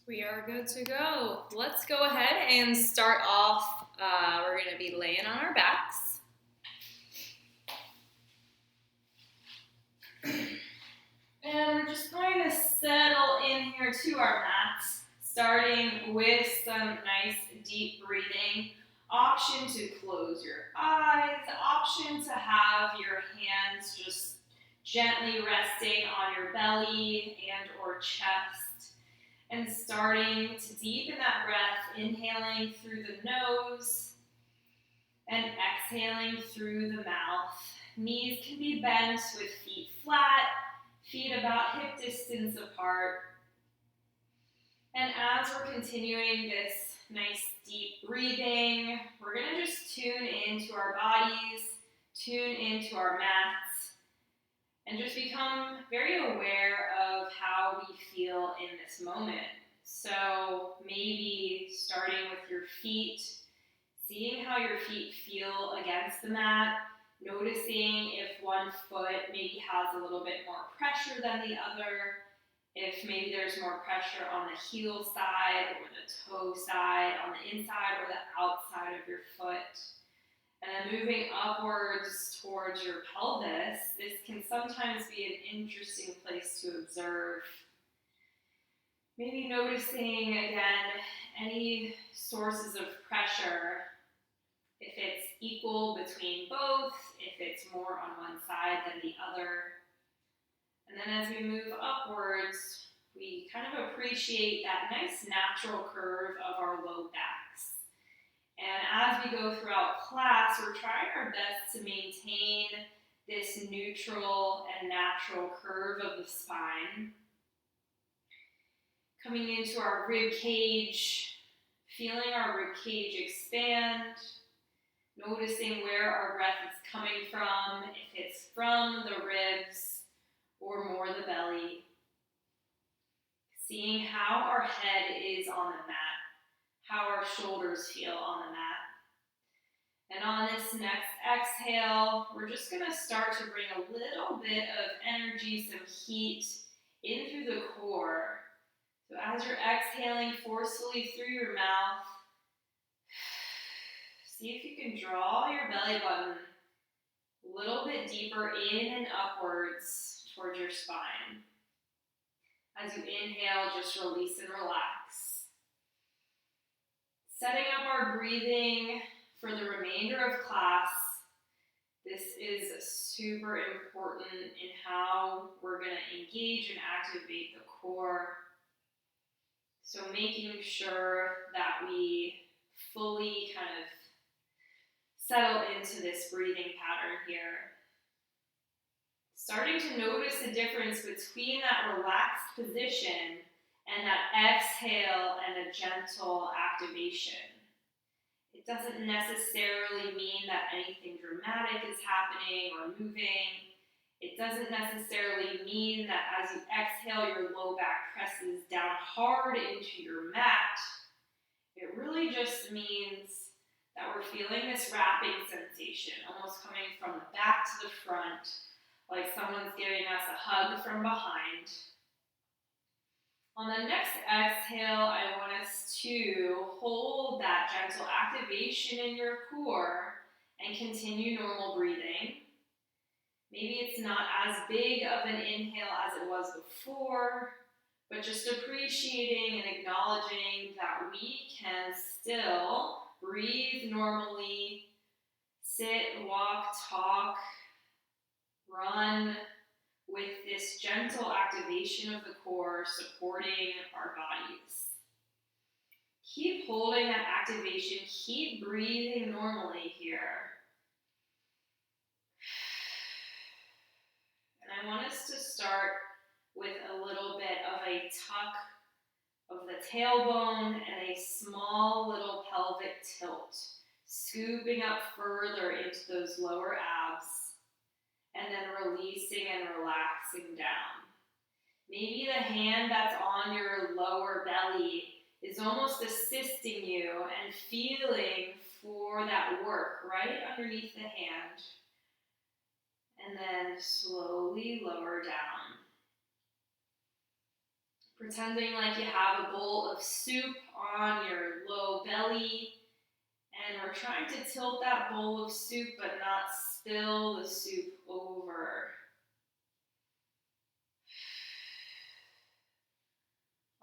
We are good to go. Let's go ahead and start off. We're going to be laying on our backs. And we're just going to settle in here to our mats, starting with some nice deep breathing. Option to close your eyes, option to have your hands just gently resting on your belly and or chest. And starting to deepen that breath, inhaling through the nose and exhaling through the mouth. Knees can be bent with feet flat, feet about hip distance apart. And as we're continuing this nice deep breathing, we're going to just tune into our bodies, tune into our mats, and just become very aware of how we feel in this moment. So maybe starting with your feet, seeing how your feet feel against the mat, noticing if one foot maybe has a little bit more pressure than the other, if maybe there's more pressure on the heel side or the toe side, on the inside or the outside of your foot. And then moving upwards towards your pelvis, this can sometimes be an interesting place to observe. Maybe noticing, again, any sources of pressure, if it's equal between both, if it's more on one side than the other. And then as we move upwards, we kind of appreciate that nice natural curve of our low backs. And as we go throughout class, we're trying our best to maintain this neutral and natural curve of the spine. Coming into our rib cage, feeling our rib cage expand, noticing where our breath is coming from, if it's from the ribs or more the belly. Seeing how our head is on the mat, how our shoulders feel on the mat. And on this next exhale, we're just going to start to bring a little bit of energy, some heat in through the core. So as you're exhaling forcefully through your mouth, see if you can draw your belly button a little bit deeper in and upwards towards your spine. As you inhale, just release and relax. Setting up our breathing for the remainder of class. This is super important in how we're going to engage and activate the core. So making sure that we fully kind of settle into this breathing pattern here. Starting to notice the difference between that relaxed position and that exhale and a gentle activation. It doesn't necessarily mean that anything dramatic is happening or moving. It doesn't necessarily mean that as you exhale, your low back presses down hard into your mat. It really just means that we're feeling this wrapping sensation, almost coming from the back to the front, like someone's giving us a hug from behind. On the next exhale, I want us to hold that gentle activation in your core and continue normal breathing. Maybe it's not as big of an inhale as it was before, but just appreciating and acknowledging that we can still breathe normally, sit, walk, talk, run, with this gentle activation of the core supporting our bodies. Keep holding that activation, keep breathing normally here. And I want us to start with a little bit of a tuck of the tailbone and a small little pelvic tilt, scooping up further into those lower abs. And then releasing and relaxing down. Maybe the hand that's on your lower belly is almost assisting you and feeling for that work right underneath the hand. And then slowly lower down. Pretending like you have a bowl of soup on your low belly, and we're trying to tilt that bowl of soup but not spill the soup over.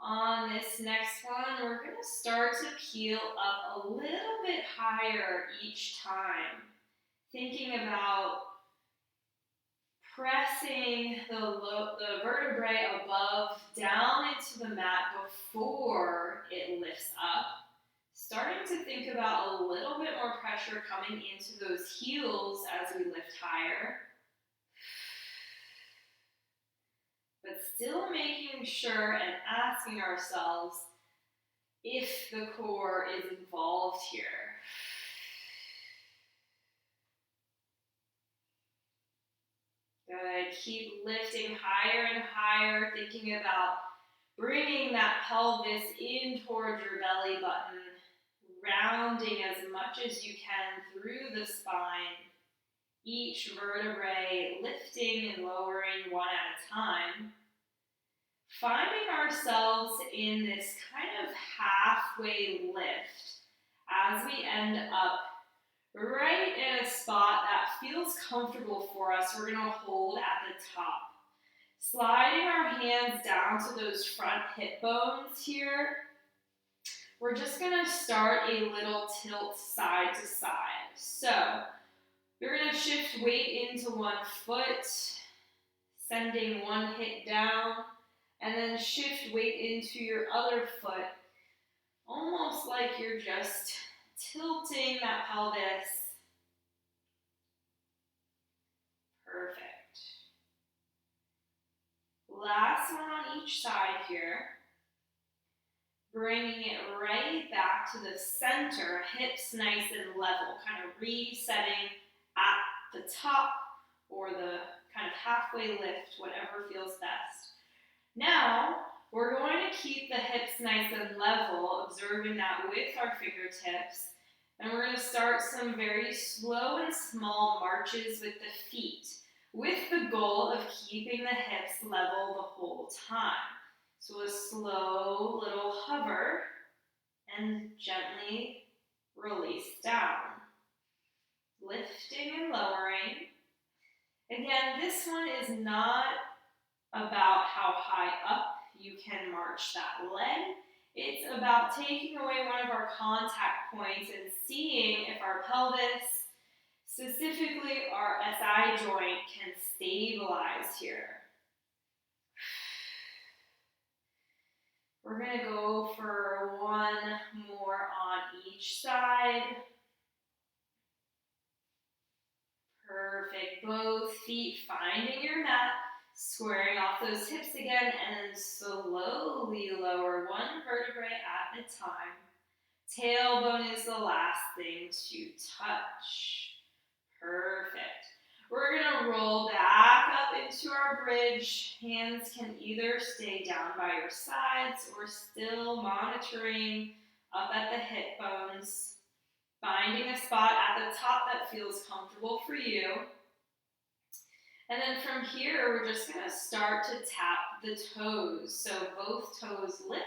On this next one, we're going to start to peel up a little bit higher each time, thinking about pressing the vertebrae above down into the mat before it lifts up. Starting to think about a little bit more pressure coming into those heels as we lift higher. But still making sure and asking ourselves if the core is involved here. Good. Keep lifting higher and higher, thinking about bringing that pelvis in towards your belly button, rounding as much as you can through the spine, each vertebrae lifting and lowering one at a time. Finding ourselves in this kind of halfway lift as we end up right in a spot that feels comfortable for us. We're going to hold at the top. Sliding our hands down to those front hip bones here. We're just going to start a little tilt side to side. So you're going to shift weight into one foot, sending one hip down, and then shift weight into your other foot, almost like you're just tilting that pelvis. Perfect. Last one on each side here. Bringing it right back to the center, hips nice and level, kind of resetting at the top or the kind of halfway lift, whatever feels best. Now, we're going to keep the hips nice and level, observing that with our fingertips. And we're going to start some very slow and small marches with the feet, with the goal of keeping the hips level the whole time. So a slow little hover and gently release down. Lifting and lowering. Again, this one is not about how high up you can march that leg. It's about taking away one of our contact points and seeing if our pelvis, specifically our SI joint, can stabilize here. We're going to go for one more on each side. Perfect. Both feet finding your mat, squaring off those hips again, and then slowly lower one vertebrae at a time. Tailbone is the last thing to touch. Perfect. We're going to roll back up into our bridge. Hands can either stay down by your sides or still monitoring up at the hip bones. Finding a spot at the top that feels comfortable for you. And then from here, we're just going to start to tap the toes. So both toes lift,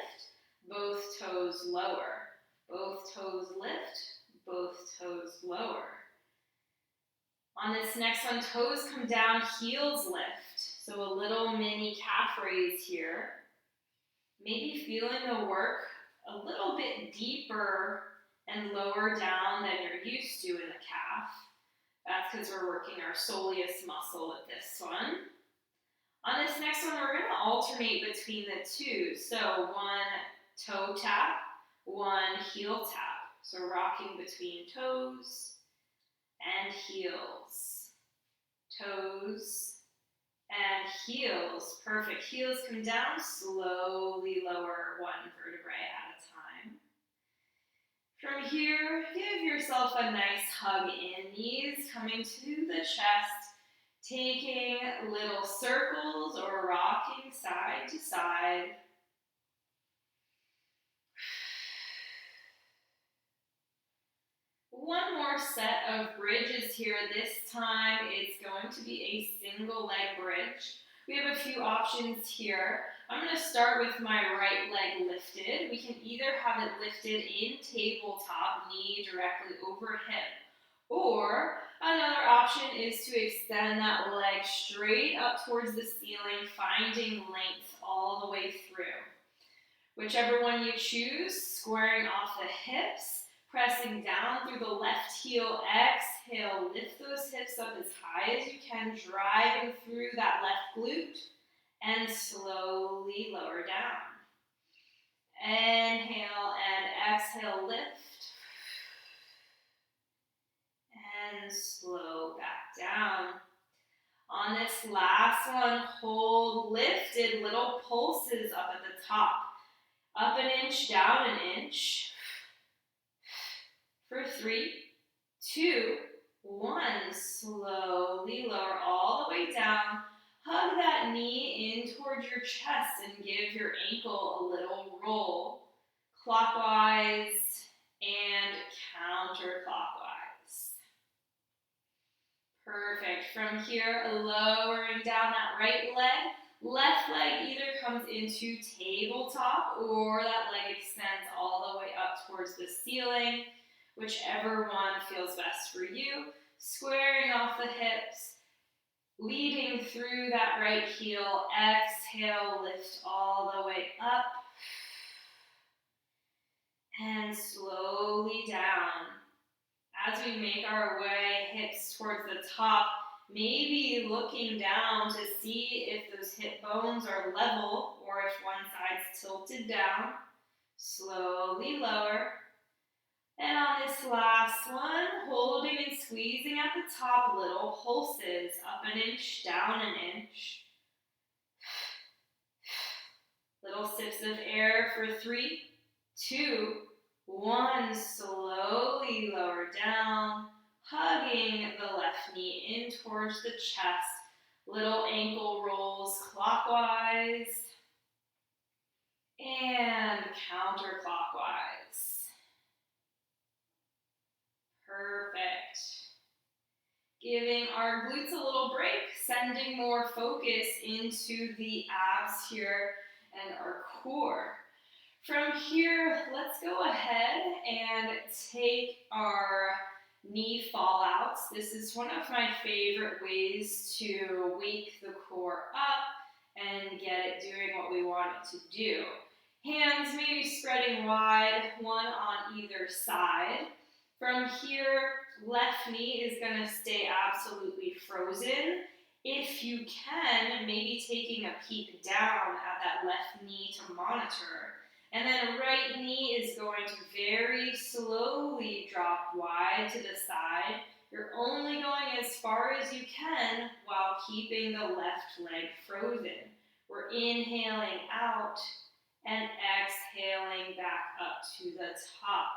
both toes lower. Both toes lift, both toes lower. On this next one, toes come down, heels lift. So a little mini calf raise here. Maybe feeling the work a little bit deeper and lower down than you're used to in the calf. That's because we're working our soleus muscle with this one. On this next one, we're going to alternate between the two. So one toe tap, one heel tap. So rocking between toes and heels. Toes and heels. Perfect. Heels come down, slowly lower one vertebrae at a time. From here, give yourself a nice hug in, knees coming to the chest, taking little circles or rocking side to side. One more set of bridges here. This time it's going to be a single leg bridge. We have a few options here. I'm going to start with my right leg lifted. We can either have it lifted in tabletop, knee directly over hip, or another option is to extend that leg straight up towards the ceiling, finding length all the way through. Whichever one you choose, squaring off the hips, pressing down through the left heel, exhale, lift those hips up as high as you can, driving through that left glute, and slowly lower down. Inhale and exhale, lift, and slow back down. On this last one, hold lifted, little pulses up at the top. Up an inch, down an inch. For 3, 2, 1. Slowly lower all the way down. Hug that knee in towards your chest and give your ankle a little roll. Clockwise and counterclockwise. Perfect. From here, lowering down that right leg. Left leg either comes into tabletop or that leg extends all the way up towards the ceiling. Whichever one feels best for you. Squaring off the hips, leading through that right heel. Exhale, lift all the way up. And slowly down. As we make our way hips towards the top, maybe looking down to see if those hip bones are level or if one side's tilted down. Slowly lower. And on this last one, holding and squeezing at the top, little pulses, up an inch, down an inch. Little sips of air for 3, 2, 1. Slowly lower down, hugging the left knee in towards the chest. Little ankle rolls clockwise and counterclockwise. Perfect. Giving our glutes a little break, sending more focus into the abs here and our core. From here, let's go ahead and take our knee fallouts. This is one of my favorite ways to wake the core up and get it doing what we want it to do. Hands maybe spreading wide, one on either side. From here, left knee is going to stay absolutely frozen. If you can, maybe taking a peek down at that left knee to monitor. And then right knee is going to very slowly drop wide to the side. You're only going as far as you can while keeping the left leg frozen. We're inhaling out and exhaling back up to the top.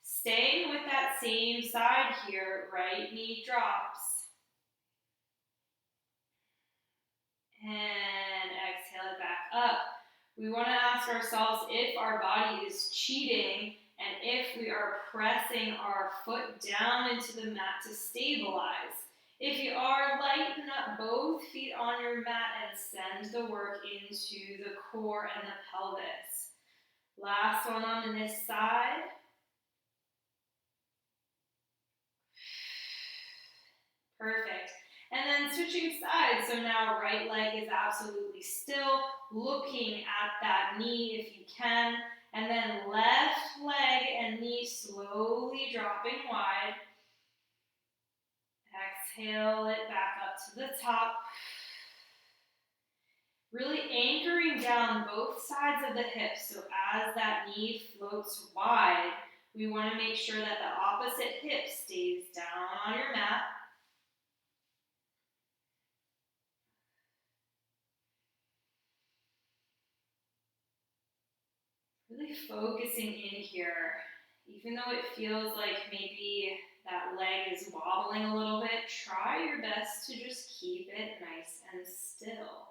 Staying with that same side here, right knee drops. And exhale it back up. We want to ask ourselves if our body is cheating and if we are pressing our foot down into the mat to stabilize. If you are, lighten up both feet on your mat and send the work into the core and the pelvis. Last one on this side. Perfect. And then switching sides. So now right leg is absolutely still, looking at that knee if you can. And then left leg and knee slowly dropping wide. Exhale it back up to the top. Really anchoring down both sides of the hips. So as that knee floats wide, we want to make sure that the opposite hip stays down on your mat. Really focusing in here, even though it feels like maybe that leg is wobbling a little bit, try your best to just keep it nice and still.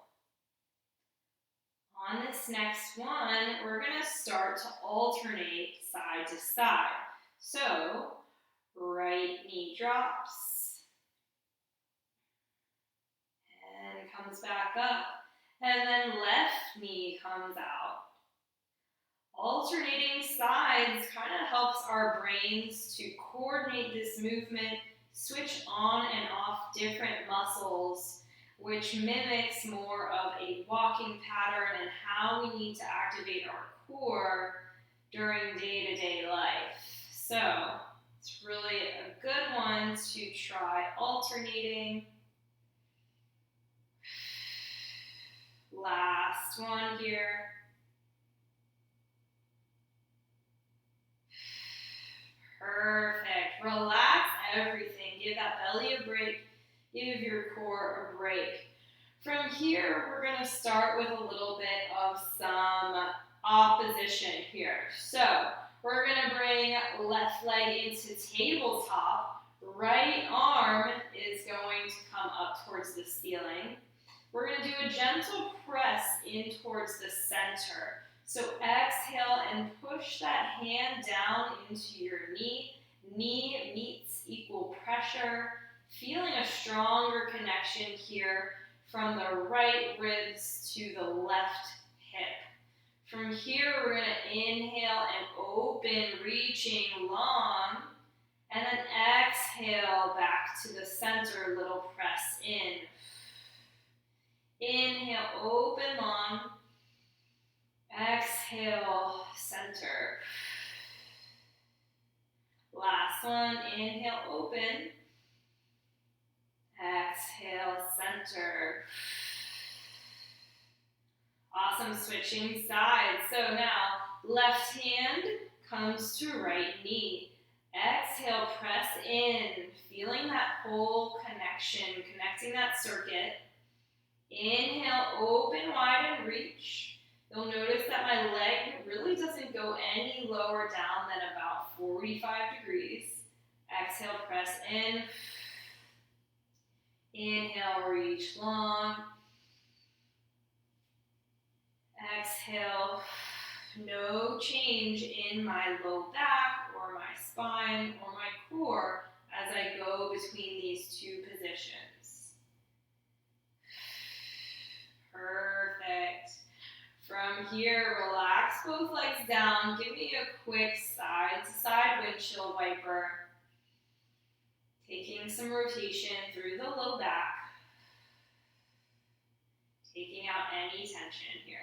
On this next one, we're going to start to alternate side to side. So, right knee drops and comes back up. And then left knee comes out. Alternating sides kind of helps our brains to coordinate this movement, switch on and off different muscles, which mimics more of a walking pattern and how we need to activate our core during day-to-day life. So it's really a good one to try alternating. Last one here. Perfect. Relax everything. Give that belly a break. Give your core a break. From here, we're going to start with a little bit of some opposition here. So we're going to bring left leg into tabletop. Right arm is going to come up towards the ceiling. We're going to do a gentle press in towards the center. So exhale and push that hand down into your knee. Knee meets equal pressure. Feeling a stronger connection here from the right ribs to the left hip. From here, we're going to inhale and open, reaching long. And then exhale back to the center, little press in. Inhale, open long. Exhale, center. Last one, inhale, open. Exhale, center. Awesome, switching sides. So now, left hand comes to right knee. Exhale, press in, feeling that whole connection, connecting that circuit. Inhale, open wide and reach. You'll notice that my leg really doesn't go any lower down than about 45 degrees. Exhale, press in. Inhale, reach long. Exhale, no change in my low back or my spine or my core as I go between these two positions. Perfect. From here, relax both legs down. Give me a quick side-to-side windshield wiper. Taking some rotation through the low back. Taking out any tension here.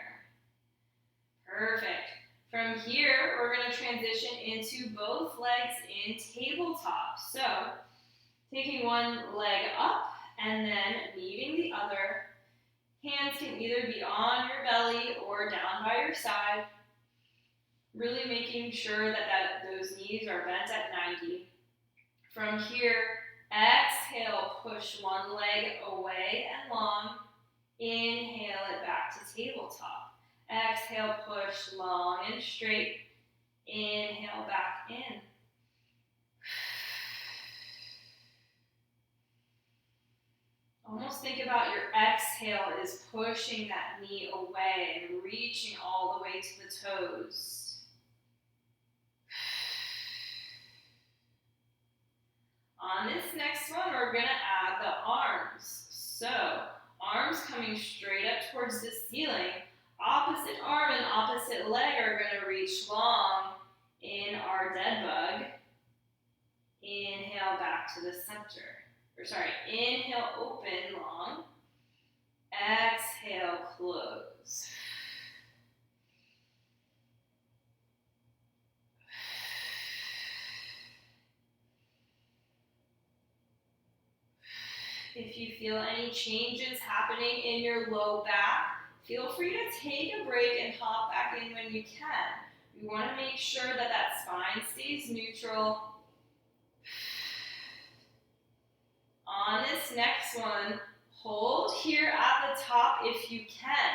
Perfect. From here, we're going to transition into both legs in tabletop. So, taking one leg up and then meeting the other. Hands can either be on your belly or down by your side. Really making sure that those knees are bent at 90. From here, exhale, push one leg away and long. Inhale it back to tabletop. Exhale, push long and straight. Inhale back in. Almost think about your exhale is pushing that knee away and reaching all the way to the toes. On this next one, we're going to add the arms. So, arms coming straight up towards the ceiling. Opposite arm and opposite leg are going to reach long in our dead bug. Inhale back to the center. Inhale, open, long. Exhale, close. If you feel any changes happening in your low back, feel free to take a break and hop back in when you can. We want to make sure that that spine stays neutral. On this next one, hold here at the top if you can.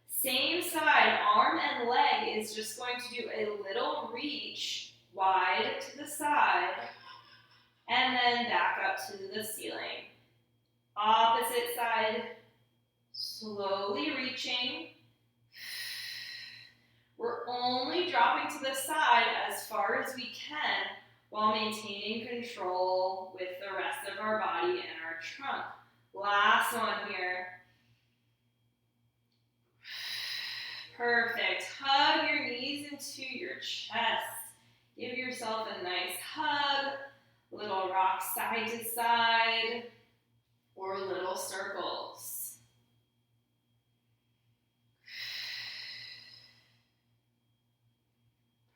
Same side, arm and leg is just going to do a little reach wide to the side and then back up to the ceiling. Opposite side, slowly reaching. We're only dropping to the side as far as we can while maintaining control with the rest of our body and our trunk. Last one here. Perfect. Hug your knees into your chest. Give yourself a nice hug. Little rock side to side or little circles.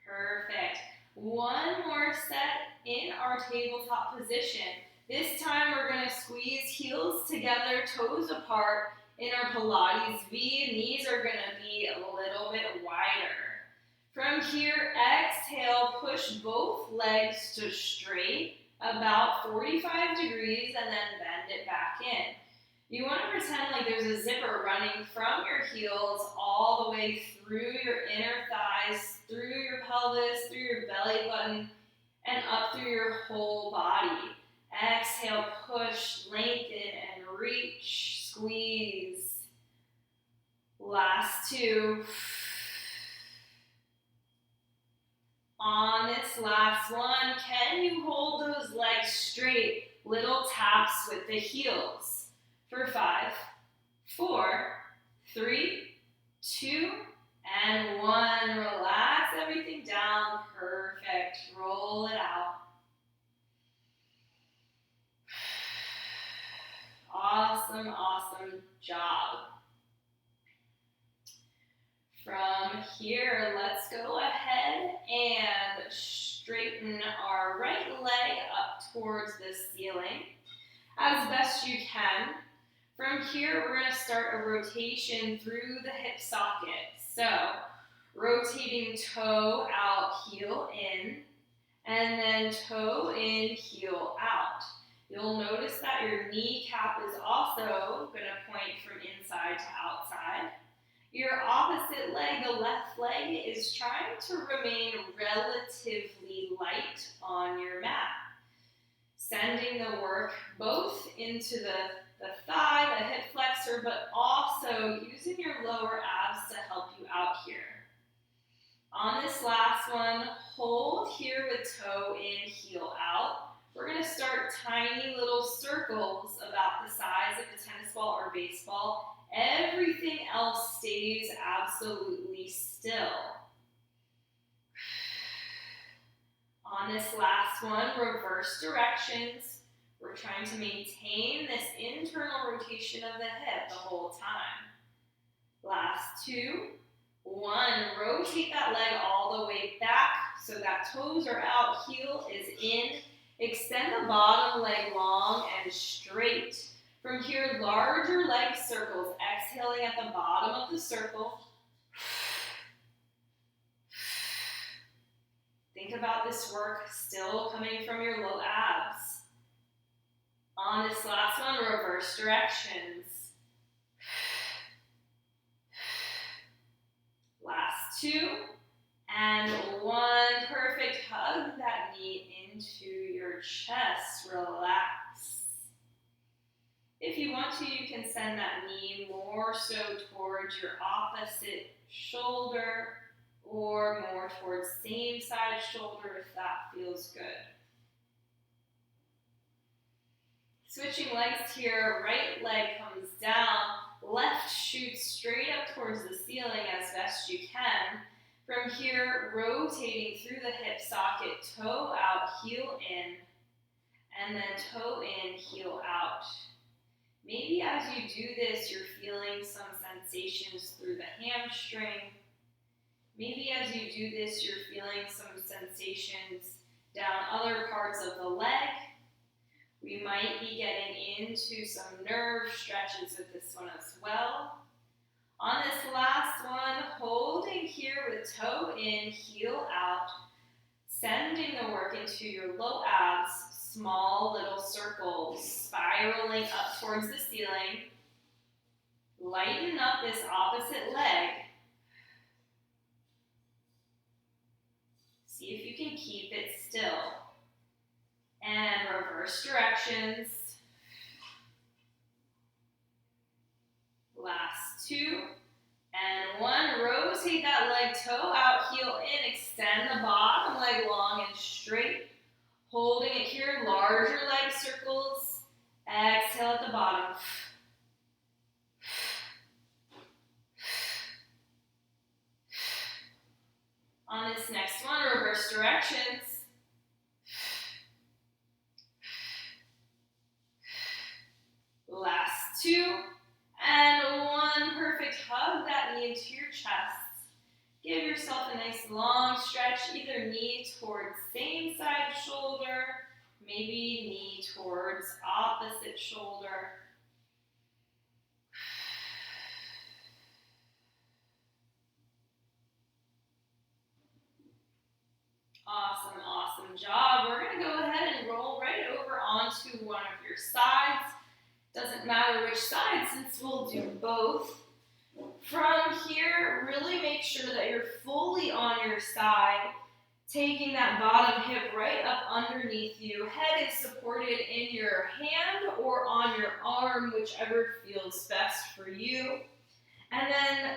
Perfect. One more set in our tabletop position. This time we're going to squeeze heels together, toes apart in our Pilates V. Knees are going to be a little bit wider. From here, exhale, push both legs to straight, about 45 degrees, and then bend it back in. You want to pretend like there's a zipper running from your heels all the way through your inner thighs, through your pelvis, through your belly button, and up through your whole body. Exhale, push, lengthen, and reach, squeeze. Last two. On this last one, can you hold those legs straight? Little taps with the heels. For 5, 4, 3, 2, and 1. Relax everything down. Perfect. Roll it out. Awesome, awesome job. From here, let's go ahead and straighten our right leg up towards the ceiling as best you can. From here, we're going to start a rotation through the hip socket. So, rotating toe out, heel in, and then toe in, heel out. You'll notice that your kneecap is also going to point from inside to outside. Your opposite leg, the left leg, is trying to remain relatively light on your mat. Sending the work both into the thigh, the hip flexor, but also using your lower abs to help you out here. On this last one, hold here with toe in, heel out. We're going to start tiny little circles about the size of a tennis ball or baseball. Everything else stays absolutely still. On this last one, reverse directions. We're trying to maintain this internal rotation of the hip the whole time. Last two. 1, rotate that leg all the way back so that toes are out, heel is in. Extend the bottom leg long and straight. From here, larger leg circles, exhaling at the bottom of the circle. Think about this work still coming from your low abs. On this last one, reverse directions. Last 2, and 1. Perfect. Hug that knee into your chest. Relax. If you want to, you can send that knee more so towards your opposite shoulder or more towards same side shoulder if that feels good. Switching legs here, right leg comes down, left shoots straight up towards the ceiling as best you can. From here, rotating through the hip socket, toe out, heel in, and then toe in, heel out. Maybe as you do this, you're feeling some sensations through the hamstring. Maybe as you do this, you're feeling some sensations down other parts of the leg. We might be getting into some nerve stretches with this one as well. On this last one, holding here with toe in, heel out, sending the work into your low abs, small little circles, spiraling up towards the ceiling. Lighten up this opposite leg. See if you can keep it still. And reverse directions. Last 2, and 1. Rotate that leg, toe out, heel in. Extend the bottom leg long and straight. Holding it here, larger leg circles. Exhale at the bottom. On this next one, reverse directions. Last two, and one. Perfect. Hug that knee into your chest. Give yourself a nice long stretch, either knee towards same side shoulder, maybe knee towards opposite shoulder. Awesome, awesome job. We're going to go ahead and roll right over onto one of your sides. Doesn't matter which side since we'll do both. From here, really make sure that you're fully on your side, taking that bottom hip right up underneath you. Head is supported in your hand or on your arm, whichever feels best for you. And then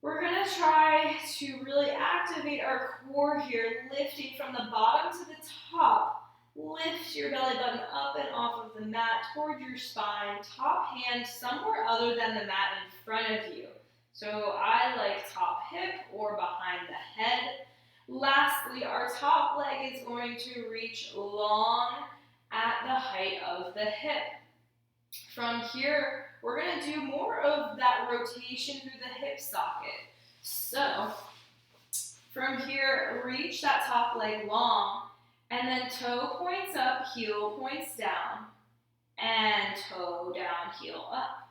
we're going to try to really activate our core here, lifting from the bottom to the top. Lift your belly button up and off of the mat toward your spine, top hand somewhere other than the mat in front of you. So I like top hip or behind the head. Lastly, our top leg is going to reach long at the height of the hip. From here, we're going to do more of that rotation through the hip socket. So, from here, reach that top leg long, and then toe points up, heel points down, and toe down, heel up.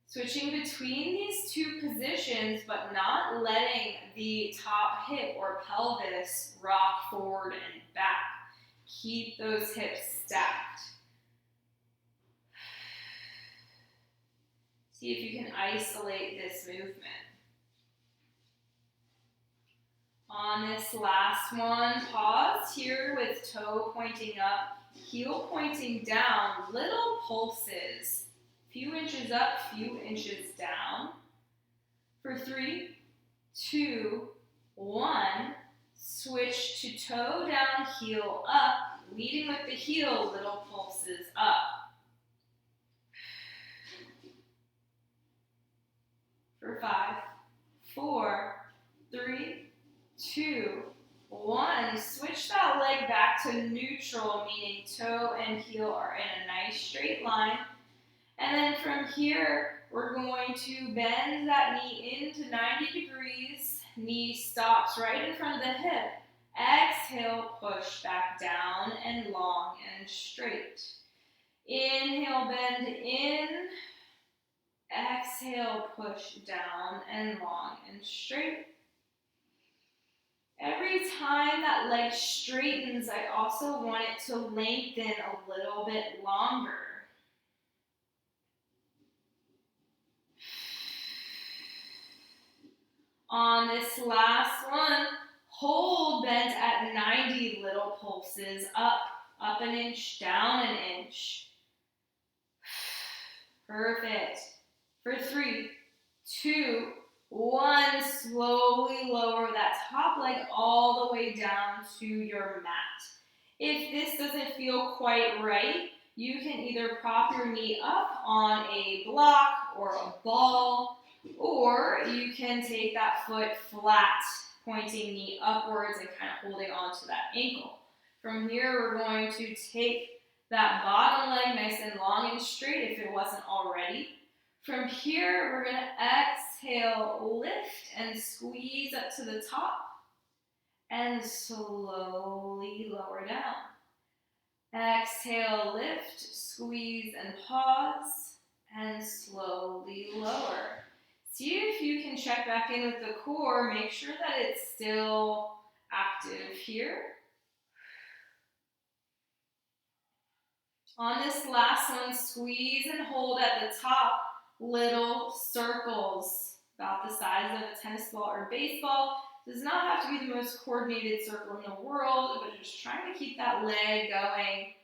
Switching between these two positions, but not letting the top hip or pelvis rock forward and back. Keep those hips stacked. See if you can isolate this movement. On this last one, pause here with toe pointing up, heel pointing down, little pulses. Few inches up, few inches down. For 3, 2, 1, switch to toe down, heel up, leading with the heel, little pulses up. For 5, 4, 3, 2, 1. Switch that leg back to neutral, meaning toe and heel are in a nice straight line. And then from here, we're going to bend that knee into 90 degrees. Knee stops right in front of the hip. Exhale, push back down and long and straight. Inhale, bend in. Exhale, push down and long and straight. Every time that leg straightens, I also want it to lengthen a little bit longer. On this last one, hold bent at 90 little pulses, up an inch, down an inch. Perfect. For 3, 2, 1, slowly lower that top leg all the way down to your mat. If this doesn't feel quite right, you can either prop your knee up on a block or a ball, or you can take that foot flat, pointing knee upwards and kind of holding onto that ankle. From here, we're going to take that bottom leg nice and long and straight if it wasn't already. From here, we're going to exhale, lift and squeeze up to the top and slowly lower down. Exhale, lift, squeeze and pause and slowly lower. See if you can check back in with the core. Make sure that it's still active here. On this last one, squeeze and hold at the top, little circles about the size of a tennis ball or baseball. Does not have to be the most coordinated circle in the world, but just trying to keep that leg going.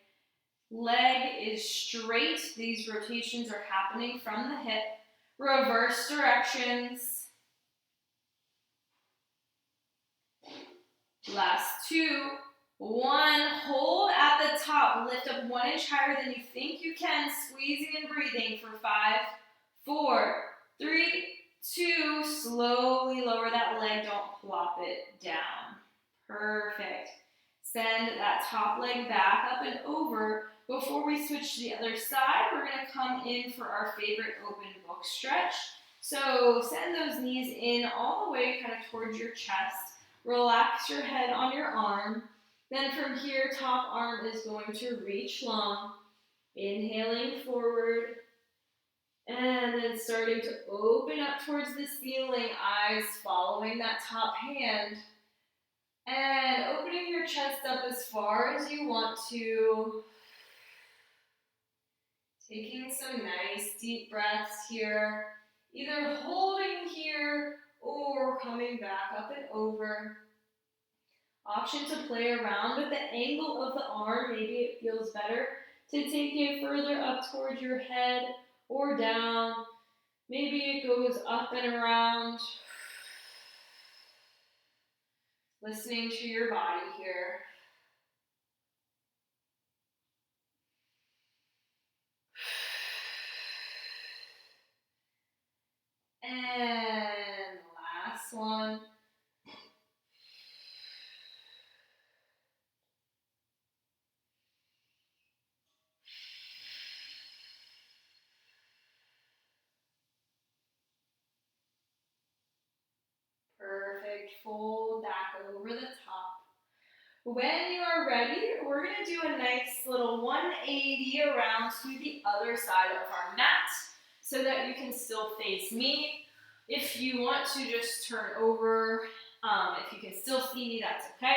Leg is straight. These rotations are happening from the hip. Reverse directions. Last 2, 1. Hold at the top. Lift up 1 inch higher than you think you can. Squeezing and breathing for 5, 4, 3, 2, slowly lower that leg, don't plop it down. Perfect. Send that top leg back up and over. Before we switch to the other side, we're going to come in for our favorite open book stretch. So send those knees in all the way kind of towards your chest. Relax your head on your arm. Then from here, top arm is going to reach long. Inhaling forward. And then starting to open up towards the ceiling, eyes following that top hand. And opening your chest up as far as you want to. Taking some nice deep breaths here. Either holding here or coming back up and over. Option to play around with the angle of the arm. Maybe it feels better to take it further up towards your head or down. Maybe it goes up and around. Listening to your body here. And last one. Perfect. Fold back over the top. When you are ready, we're going to do a nice little 180 around to the other side of our mat so that you can still face me. If you want to just turn over, if you can still see me, that's okay.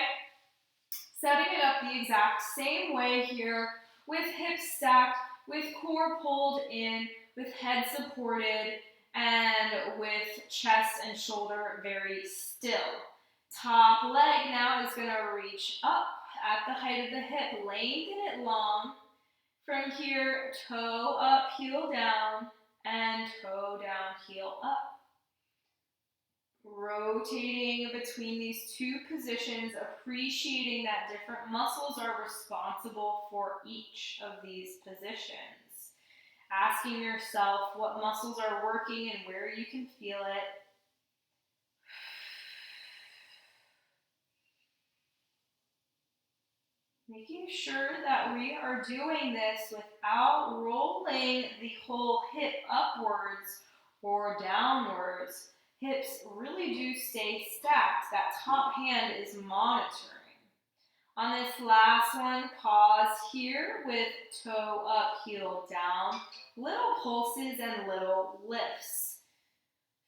Setting it up the exact same way here with hips stacked, with core pulled in, with head supported, and with chest and shoulder very still. Top leg now is going to reach up at the height of the hip. Lengthen it long. From here, toe up, heel down, and toe down, heel up. Rotating between these two positions, appreciating that different muscles are responsible for each of these positions. Asking yourself what muscles are working and where you can feel it. Making sure that we are doing this without rolling the whole hip upwards or downwards. Hips really do stay stacked. That top hand is monitoring. On this last one, pause here with toe up, heel down. Little pulses and little lifts.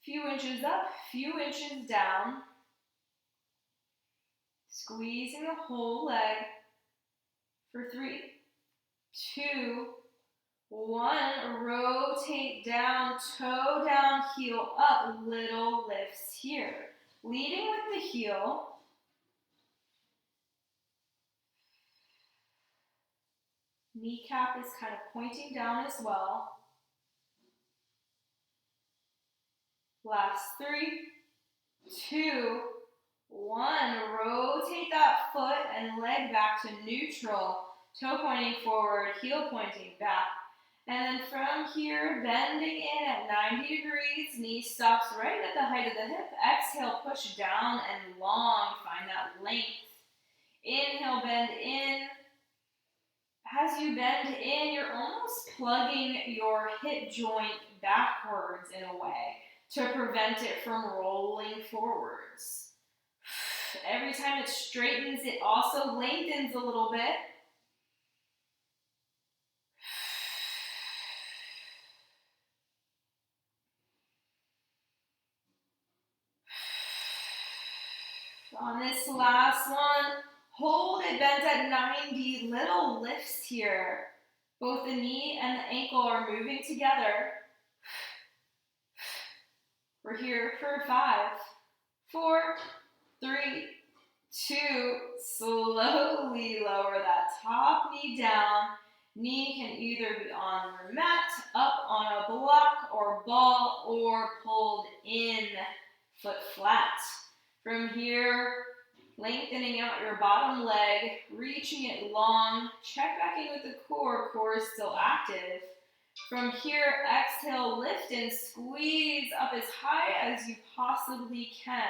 Few inches up, few inches down. Squeezing the whole leg. For 3, 2, 1. Rotate down, toe down, heel up. Little lifts here. Leading with the heel. Kneecap is kind of pointing down as well. Last 3, 2, 1. Rotate that foot and leg back to neutral. Toe pointing forward, heel pointing back. And then from here, bending in at 90 degrees. Knee stops right at the height of the hip. Exhale, push down and long. Find that length. Inhale, bend in. As you bend in, you're almost plugging your hip joint backwards in a way to prevent it from rolling forwards. Every time it straightens, it also lengthens a little bit. On this last one, hold it bent at 90, little lifts here. Both the knee and the ankle are moving together. We're here for 5, 4, 3, 2, slowly lower that top knee down. Knee can either be on your mat, up on a block or ball, or pulled in, foot flat. From here, lengthening out your bottom leg, reaching it long. Check back in with the core. Core is still active. From here, exhale, lift and squeeze up as high as you possibly can.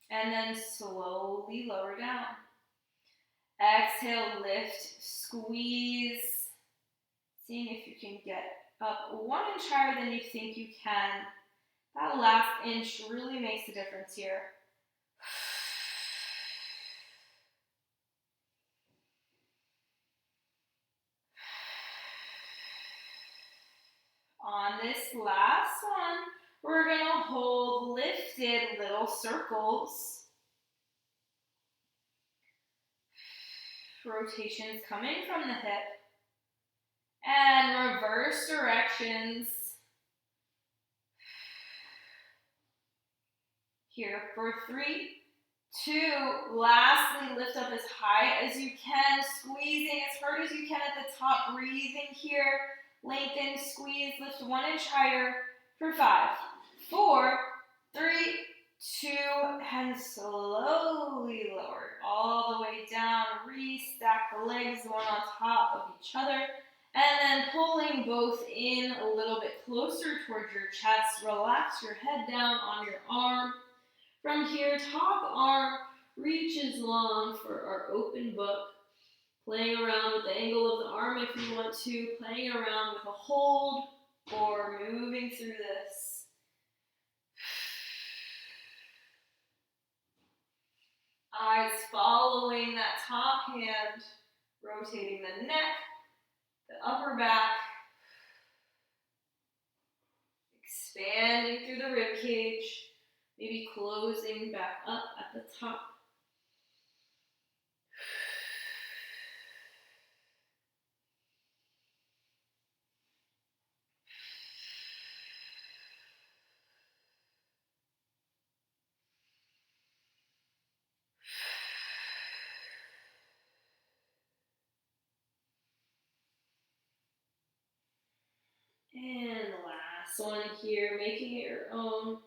And then slowly lower down. Exhale, lift, squeeze. Seeing if you can get up 1 inch higher than you think you can. That last inch really makes a difference here. On this last one, we're going to hold lifted little circles. Rotations coming from the hip. And reverse directions. Here for 3, 2, lastly, lift up as high as you can, squeezing as hard as you can at the top, breathing here, lengthen, squeeze, lift 1 inch higher for 5, 4, 3, 2, and slowly lower all the way down, restack the legs one on top of each other, and then pulling both in a little bit closer towards your chest, relax your head down on your arm. From here, top arm reaches long for our open book. Playing around with the angle of the arm if you want to, playing around with a hold, or moving through this. Eyes following that top hand, rotating the neck, the upper back, expanding through the rib cage. Maybe closing back up at the top. And the last one here, making it your own.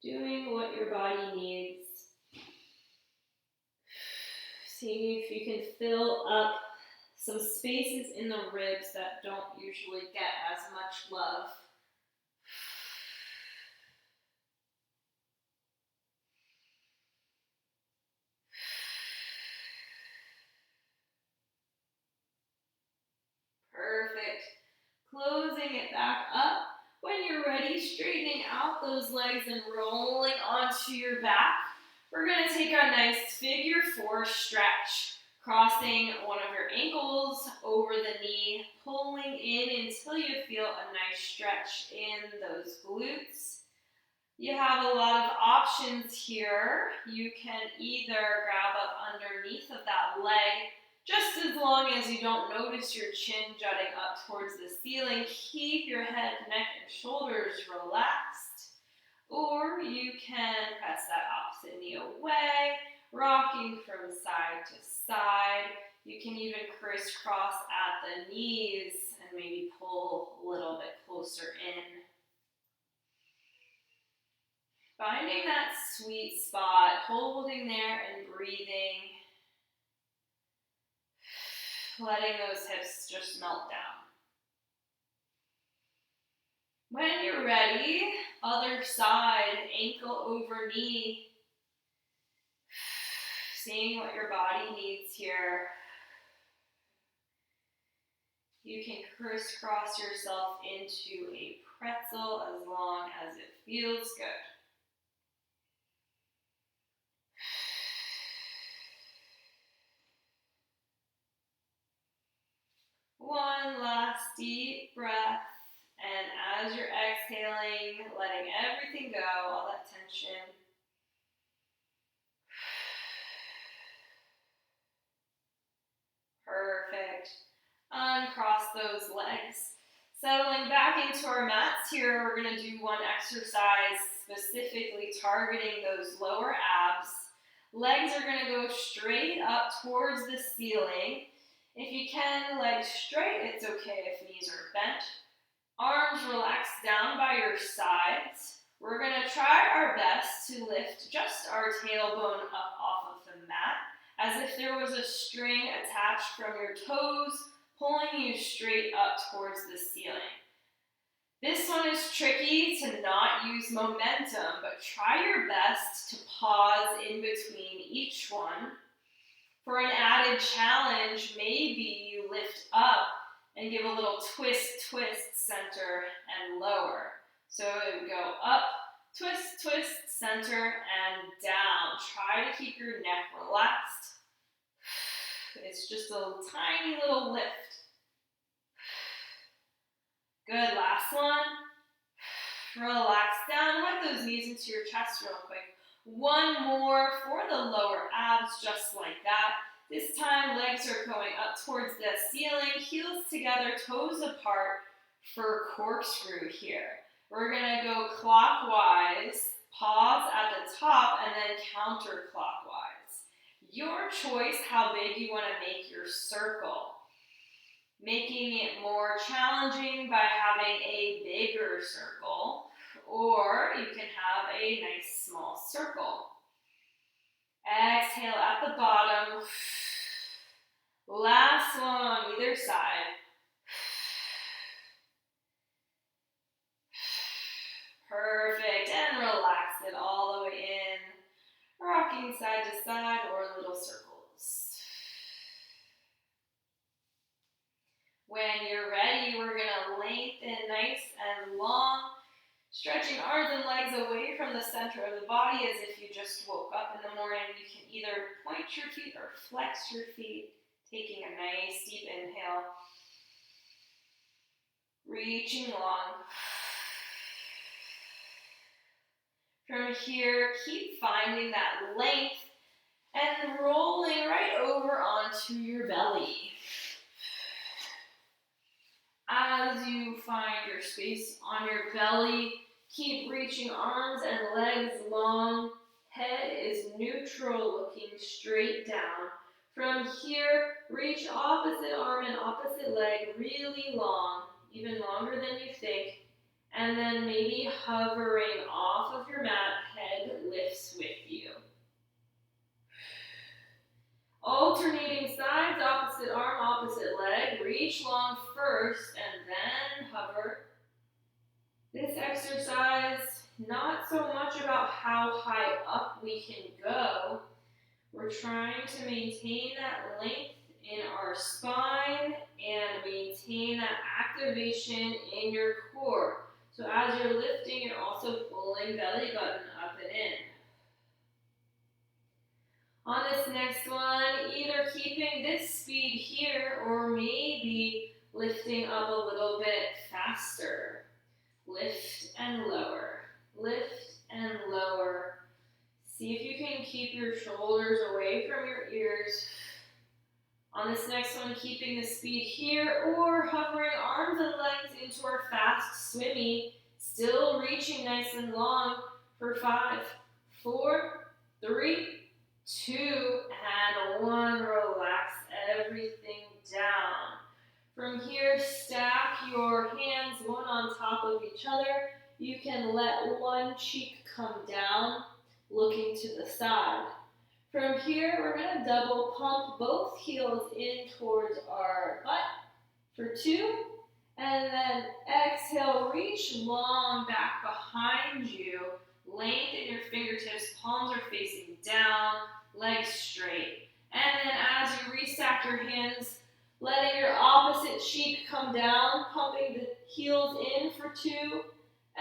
Doing what your body needs. Seeing if you can fill up some spaces in the ribs that don't usually get as much love. Perfect. Closing it back up. When you're ready, straightening out those legs and rolling onto your back. We're going to take a nice figure 4 stretch, crossing one of your ankles over the knee, pulling in until you feel a nice stretch in those glutes. You have a lot of options here. You can either grab up underneath of that leg, just as long as you don't notice your chin jutting up towards the ceiling. Keep your head, neck, and shoulders relaxed. Or you can press that opposite knee away, rocking from side to side. You can even crisscross at the knees and maybe pull a little bit closer in. Finding that sweet spot, holding there and breathing. Letting those hips just melt down. When you're ready, other side, ankle over knee. Seeing what your body needs here. You can crisscross yourself into a pretzel as long as it feels good. One last deep breath, and as you're exhaling, letting everything go, all that tension. Perfect. Uncross those legs. Settling back into our mats here, we're going to do one exercise specifically targeting those lower abs. Legs are going to go straight up towards the ceiling. If you can, legs straight, it's okay if knees are bent. Arms relaxed down by your sides. We're going to try our best to lift just our tailbone up off of the mat, as if there was a string attached from your toes, pulling you straight up towards the ceiling. This one is tricky to not use momentum, but try your best to pause in between each one. For an added challenge, maybe you lift up and give a little twist, twist, center, and lower. So it would go up, twist, twist, center, and down. Try to keep your neck relaxed. It's just a tiny little lift. Good, last one. Relax down, hug those knees into your chest real quick. One more for the lower abs, just like that. This time, legs are going up towards the ceiling, heels together, toes apart for corkscrew here. We're gonna go clockwise, pause at the top, and then counterclockwise. Your choice how big you wanna make your circle. Making it more challenging by having a bigger circle, or you can have a nice small circle. Exhale at the bottom. Last one on either side. Perfect, and relax it all the way in. Rocking side to side or little circles. When you're ready, we're gonna lengthen nice and long, stretching arms and legs away from the center of the body as if you just woke up in the morning. You can either point your feet or flex your feet, taking a nice deep inhale. Reaching long. From here, keep finding that length and rolling right over onto your belly. As you find your space on your belly, keep reaching arms and legs long. Head is neutral, looking straight down. From here, reach opposite arm and opposite leg really long, even longer than you think. And then maybe hovering off of your mat, head lifts with you. Alternating sides, opposite arm, opposite leg. Reach long first and then hover. This exercise, not so much about how high up we can go. We're trying to maintain that length in our spine and maintain that activation in your core. So as you're lifting, you're also pulling belly button up and in. On this next one, either keeping this speed here or maybe lifting up a little bit faster. Lift and lower, lift and lower. See if you can keep your shoulders away from your ears. On this next one, keeping the speed here or hovering arms and legs into our fast swimmy, still reaching nice and long for 5, 4, 3, 2, and 1. Relax everything down. From here, stack your hands one on top of each other. You can let one cheek come down, looking to the side. From here, we're going to double pump both heels in towards our butt for 2. And then exhale, reach long back behind you. Lengthen your fingertips, palms are facing down, legs straight. And then as you restack your hands, letting your opposite cheek come down, pumping the heels in for 2.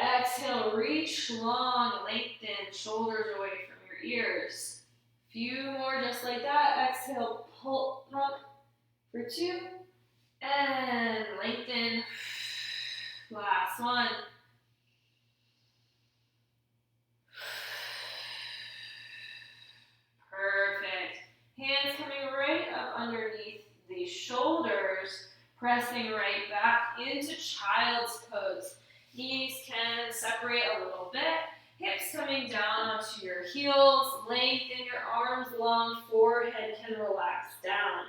Exhale, reach long, lengthen, shoulders away from your ears. Few more just like that. Exhale, pull, pump for 2. And lengthen. Last one. Perfect. Hands coming right up underneath the shoulders, pressing right back into child's pose. Knees can separate a little bit. Hips coming down onto your heels. Lengthen your arms long. Forehead can relax down.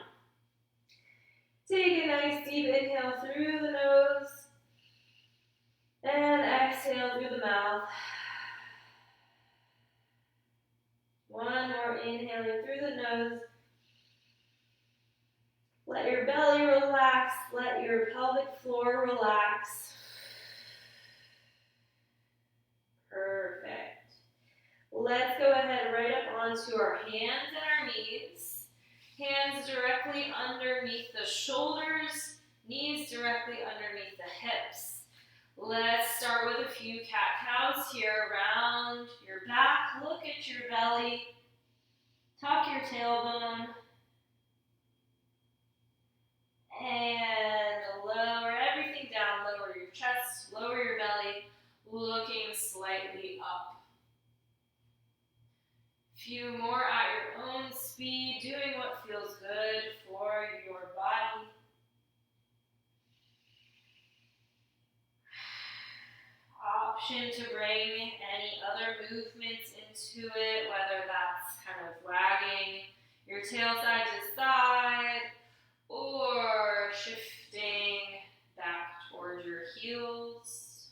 Take a nice deep inhale through the nose. And exhale through the mouth. One more, inhaling through the nose. Let your belly relax. relax. Let your pelvic floor relax. Perfect. Let's go ahead right up onto our hands and our knees. Hands directly underneath the shoulders, knees directly underneath the hips. Let's start with a few cat-cows here. Round your back, look at your belly, tuck your tailbone, and lower everything down. Lower your chest, lower your belly, looking slightly up. Few more at your own speed, doing what feels good for your body. Option to bring any other movements into it, whether that's kind of wagging your tail side to side or shifting back towards your heels.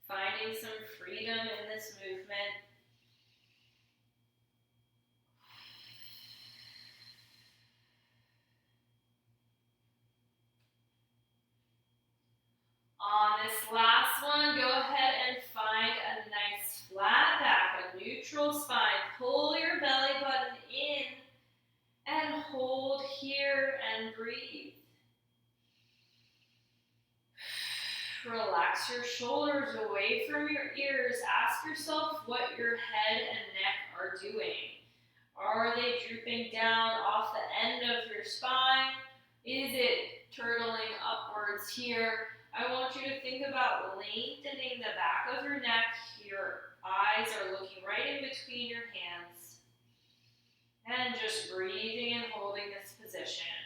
Finding some freedom in this movement. On this last one, go ahead and find a nice flat back, a neutral spine. Pull your belly button in and hold here and breathe. Relax your shoulders away from your ears. Ask yourself what your head and neck are doing. Are they drooping down off the end of your spine? Is it turtling upwards here? I want you to think about lengthening the back of your neck. Your eyes are looking right in between your hands. And just breathing and holding this position.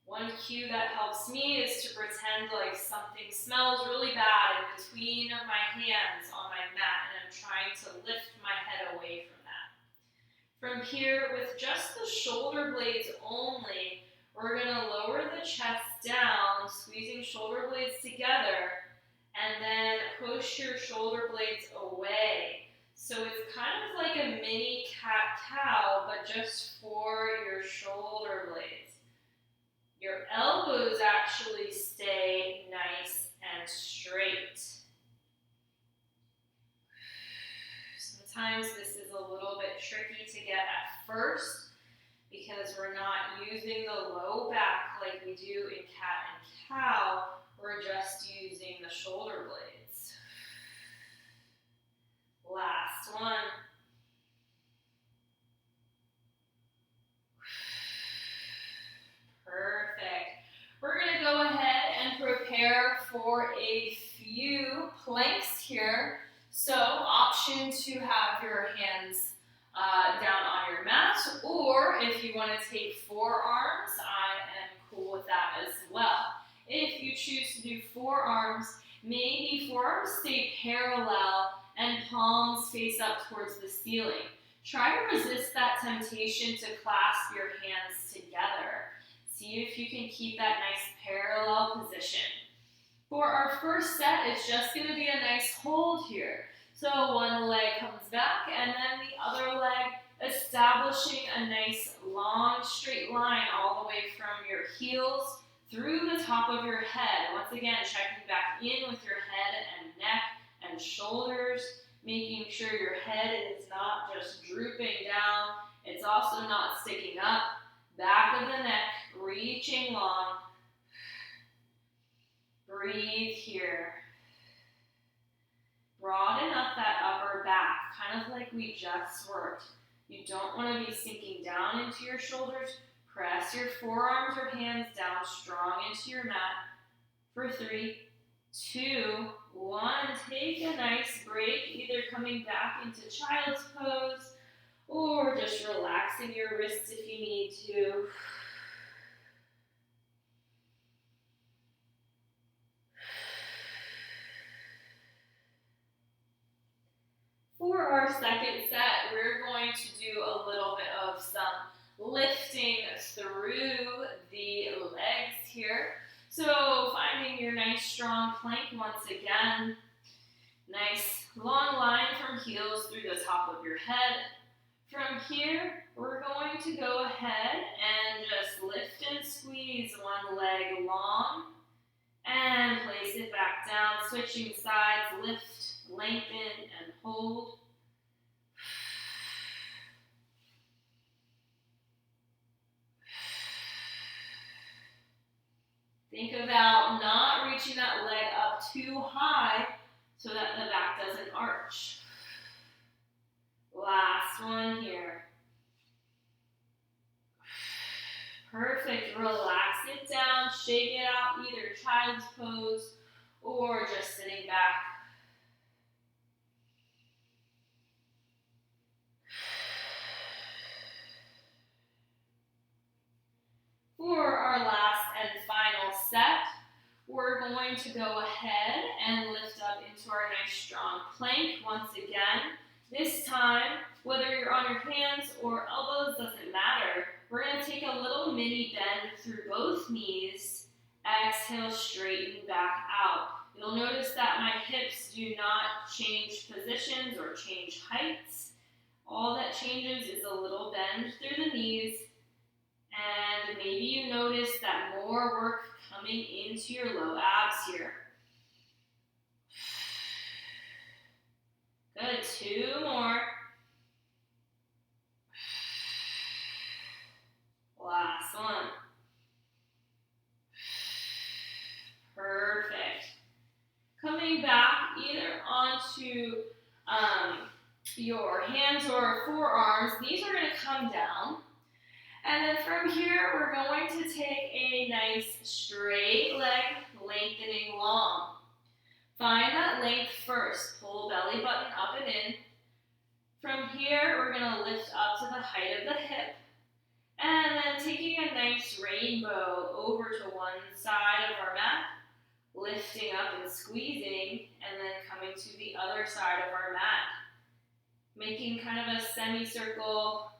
One cue that helps me is to pretend like something smells really bad in between my hands on my mat, and I'm trying to lift my head away from that. From here, with just the shoulder blades only, we're going to lower the chest down, squeezing shoulder blades together, and then push your shoulder blades away. So it's kind of like a mini cat-cow, but just for your shoulder blades. Your elbows actually stay nice and straight. Sometimes this is a little bit tricky to get at first because we're not using the low back like we do in cat and cow. We're just using the shoulder blades. Last one. Perfect. We're going to go ahead and prepare for a few planks here. So, option to have your hands down on your mat, or if you want to take forearms, I am cool with that as well. If you choose to do forearms, maybe forearms stay parallel and palms face up towards the ceiling. Try to resist that temptation to clasp your hands together. See if you can keep that nice parallel position. For our first set, it's just going to be a nice hold here. So one leg comes back and then the other leg establishing a nice long straight line all the way from your heels through the top of your head. Once again, checking back in with your head and neck and shoulders, making sure your head is not just drooping down. It's also not sticking up. Back of the neck, reaching long. Breathe here. Broaden up that upper back, kind of like we just worked. You don't want to be sinking down into your shoulders. Press your forearms or hands down strong into your mat. For 3, 2, 1. Take a nice break, either coming back into child's pose or just relaxing your wrists if you need to. For our second set, we're going to do a little bit of some lifting through the legs here. So finding your nice strong plank once again. Nice long line from heels through the top of your head. From here, we're going to go ahead and just lift and squeeze one leg long and place it back down, switching sides, lift, lengthen, and hold. Think about not reaching that leg up too high so that the back doesn't arch. Last one here. Perfect. Relax it down, shake it out, either child's pose or just sitting back. For our last and final set, we're going to go ahead and lift up into our nice strong plank once again. This time, whether you're on your hands or elbows, doesn't matter. We're going to take a little mini bend through both knees. Exhale, straighten back out. You'll notice that my hips do not change positions or change heights. All that changes is a little bend through the knees. And maybe you notice that more work coming into your low abs here. Good, 2 more. Last one. Perfect. Coming back either onto your hands or forearms, these are going to come down. And then from here, we're going to take a nice straight leg, lengthening long. Find that length first. Pull belly button up and in. From here, we're going to lift up to the height of the hip. And then taking a nice rainbow over to one side of our mat, lifting up and squeezing, and then coming to the other side of our mat. Making kind of a semicircle.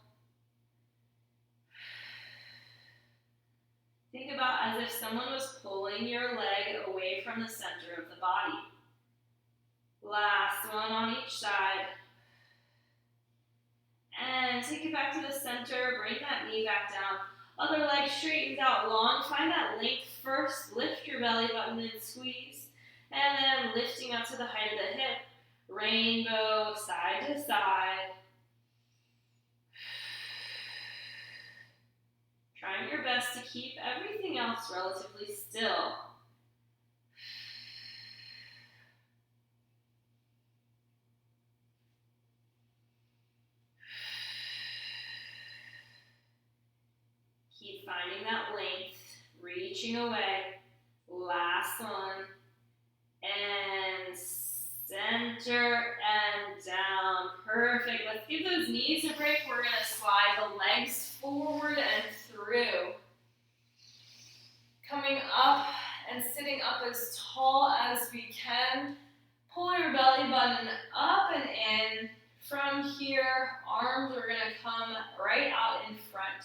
Think about as if someone was pulling your leg away from the center of the body. Last one on each side. And take it back to the center, bring that knee back down. Other leg straightens out long. Find that length first. Lift your belly button and squeeze. And then lifting up to the height of the hip. Rainbow, side to side. Trying your best to keep everything else relatively still. Keep finding that length, reaching away. Last one. And center and down. Perfect. Let's give those knees a break. We're going to slide the legs forward and through. Coming up and sitting up as tall as we can. Pull your belly button up and in. From here, arms are going to come right out in front.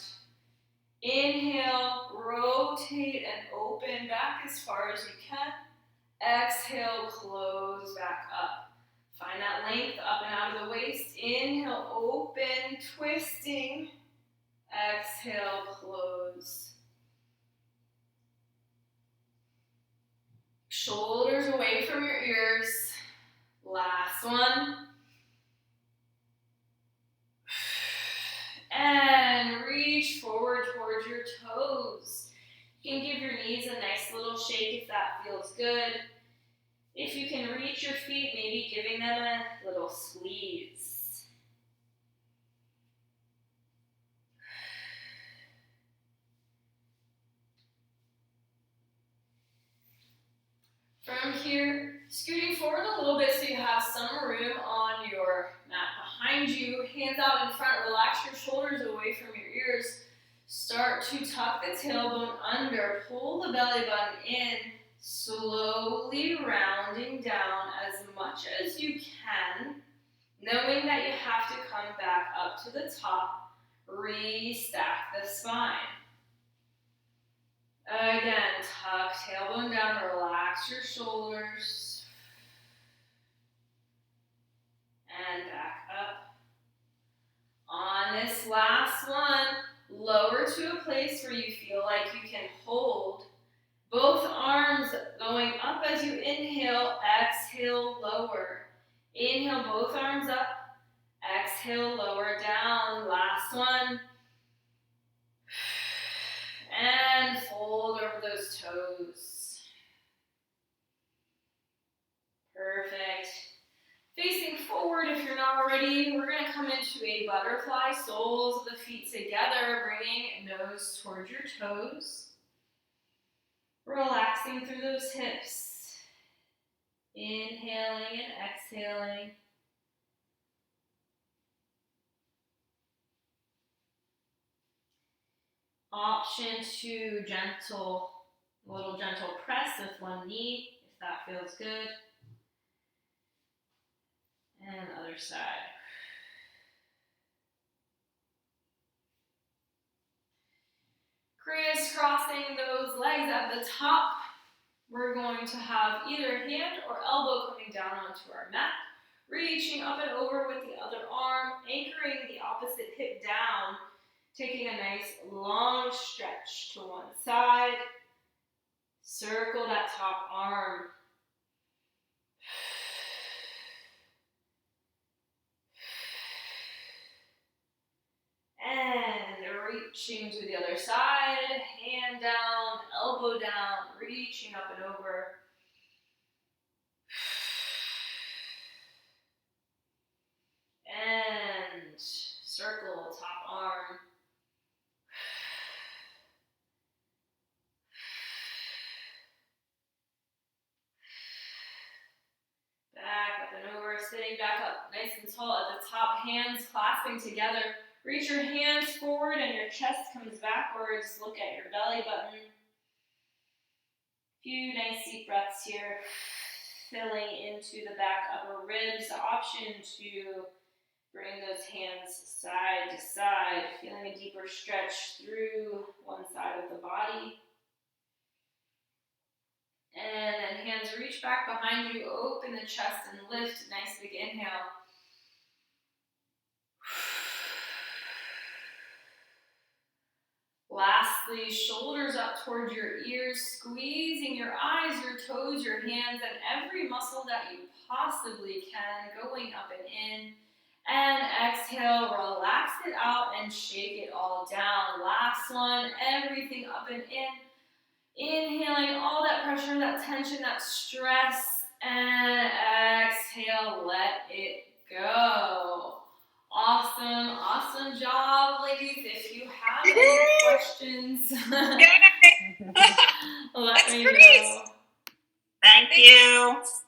Inhale, rotate and open back as far as you can. Exhale, close back up. Find that length up and out of the waist. Inhale, open, twisting. Exhale, close. Shoulders away from your ears. Last one. And reach forward towards your toes. You can give your knees a nice little shake if that feels good. If you can reach your feet, maybe giving them a little squeeze. From here, scooting forward a little bit so you have some room on your mat behind you. Hands out in front, relax your shoulders away from your ears. Start to tuck the tailbone under, pull the belly button in, slowly rounding down as much as you can, knowing that you have to come back up to the top, restack the spine. Again, tuck tailbone down, relax your shoulders, and back up. On On this last one, lower to a place where you feel like you can hold. Both arms going up as you inhale, exhale, lower. Inhale, both arms up, exhale, lower down. Last one. And fold over those toes. Perfect. Facing forward if you're not already, we're going to come into a butterfly, soles of the feet together, bringing nose towards your toes. Relaxing through those hips. Inhaling and exhaling. Option to little gentle press with one knee, if that feels good. And other side. Crisscrossing those legs at the top. We're going to have either hand or elbow coming down onto our mat. Reaching up and over with the other arm, anchoring the opposite hip down. Taking a nice long stretch to one side. Circle that top arm. And reaching to the other side. Hand down, elbow down, reaching up and over. And circle top arm. Back up and over, sitting back up nice and tall at the top, hands clasping together. Reach your hands forward and your chest comes backwards. Look at your belly button. Few nice deep breaths here. Filling into the back upper ribs. Option to bring those hands side to side. Feeling a deeper stretch through one side of the body. And then hands reach back behind you, open the chest and lift. Nice big inhale. Lastly, shoulders up towards your ears, squeezing your eyes, your toes, your hands, and every muscle that you possibly can, going up and in. And exhale, relax it out and shake it all down. Last one, everything up and in. Inhaling all that pressure, that tension, that stress, and exhale, let it go. Awesome, awesome job, ladies. If you have any questions, let me know. Thank you.